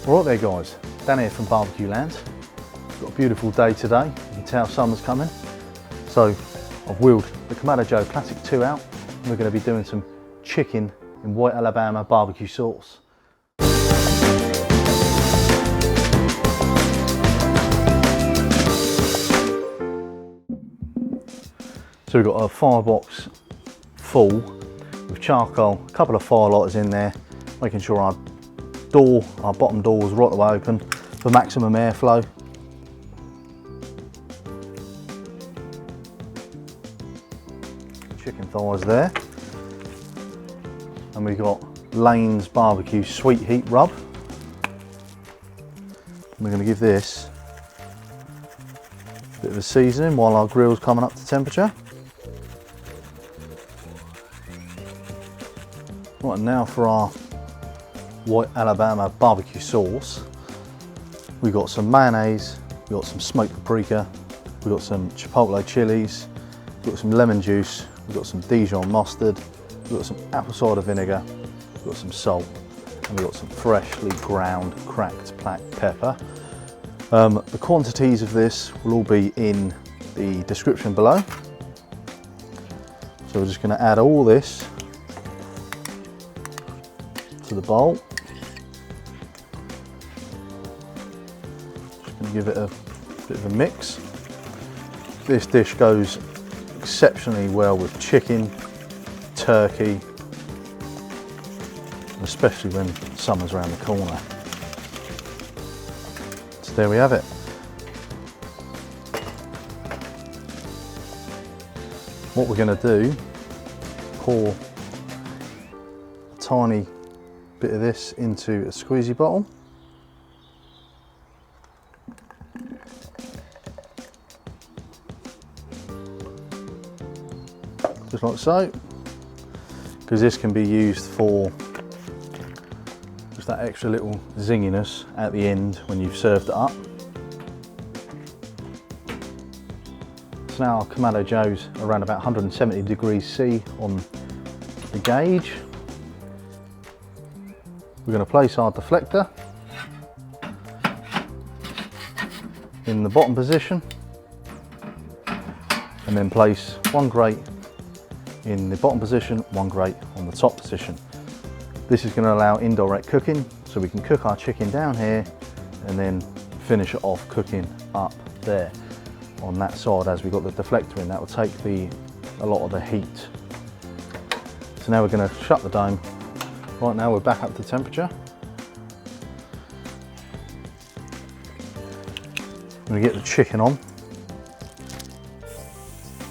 Right there guys, Dan here from Barbecue Land. Got a beautiful day today, you can tell summer's coming. So I've wheeled the Kamado Joe Classic II out and we're going to be doing some chicken in white Alabama barbecue sauce. So we've got a firebox full with charcoal, a couple of firelighters in there, making sure our bottom door is right the way open for maximum airflow. Chicken thighs there. And we've got Lane's Barbecue Sweet Heat Rub. We're going to give this a bit of a seasoning while our grill's coming up to temperature. Right, now for our white Alabama barbecue sauce. We've got some mayonnaise, we've got some smoked paprika, we've got some Chipotle chilies, we've got some lemon juice, we've got some Dijon mustard, we've got some apple cider vinegar, we've got some salt, and we've got some freshly ground cracked black pepper. The quantities of this will all be in the description below. So we're just going to add all this to the bowl. Just going to give it a bit of a mix. This dish goes exceptionally well with chicken, turkey, especially when summer's around the corner. So there we have it. What we're going to do, pour a tiny bit of this into a squeezy bottle. Just like so, because this can be used for just that extra little zinginess at the end when you've served it up. So now our Kamado Joe's around about 170 degrees C on the gauge. We're going to place our deflector in the bottom position and then place one grate in the bottom position, one grate on the top position. This is going to allow indirect cooking, so we can cook our chicken down here and then finish it off cooking up there on that side as we've got the deflector in. That will take a lot of the heat. So now we're going to shut the dome. Right now we're back up to temperature. I'm going to get the chicken on,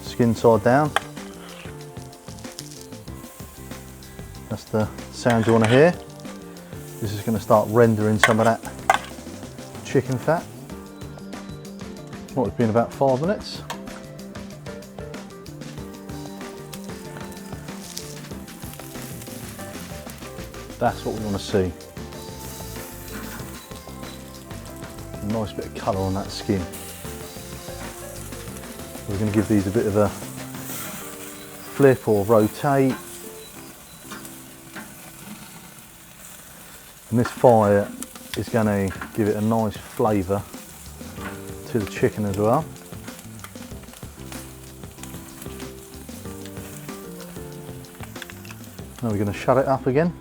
skin side down. That's the sound you want to hear. This is going to start rendering some of that chicken fat. What, it's been about 5 minutes. That's what we want to see. A nice bit of colour on that skin. We're going to give these a bit of a flip or rotate. And this fire is going to give it a nice flavour to the chicken as well. Now we're going to shut it up again.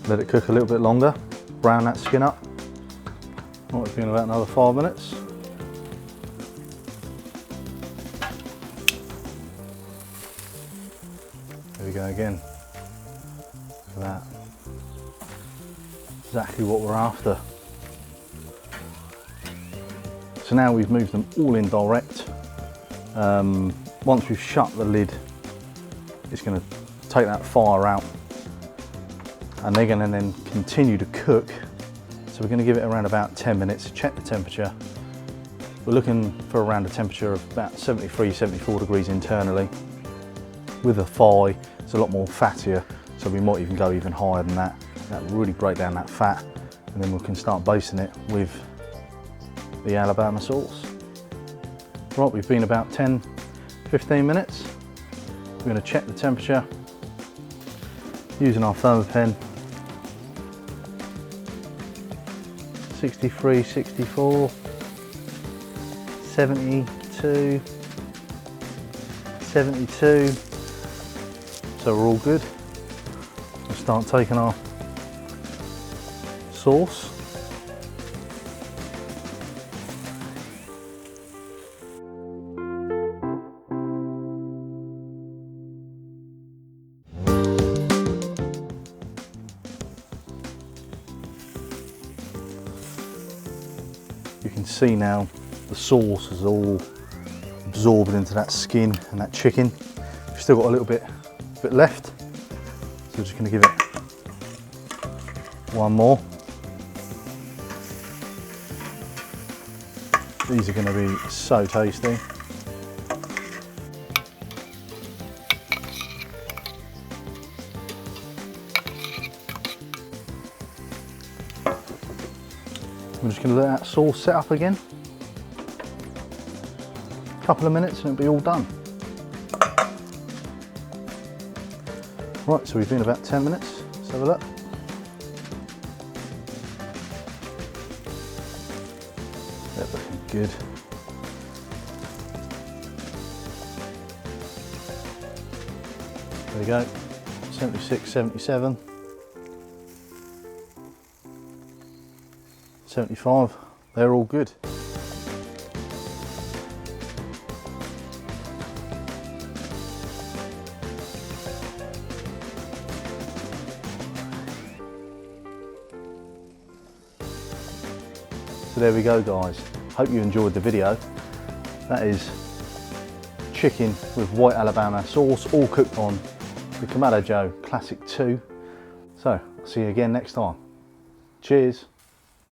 Let it cook a little bit longer, brown that skin up. Might have been about another 5 minutes. There we go again. Look at that. Exactly what we're after. So now we've moved them all in direct. Once we've shut the lid, it's going to take that fire out. And they're going to then continue to cook. So we're going to give it around about 10 minutes to check the temperature. We're looking for around a temperature of about 73, 74 degrees internally. With a thigh, it's a lot more fattier, so we might even go even higher than that. That will really break down that fat, and then we can start basting it with the Alabama sauce. Right, we've been about 10, 15 minutes. We're going to check the temperature using our thermopen. 63, 64, 72, 72. So we're all good. We'll start taking our sauce. You can see now the sauce is all absorbed into that skin and that chicken. We've still got a little bit left, so we're just going to give it one more. These are going to be so tasty. I'm just going to let that sauce set up again. A couple of minutes and it'll be all done. Right, so we've been about 10 minutes. Let's have a look. They're looking good. There we go. 76, 77. 75, they're all good. So there we go guys, hope you enjoyed the video. That is chicken with white Alabama sauce, all cooked on the Kamado Joe Classic II. So, I'll see you again next time. Cheers.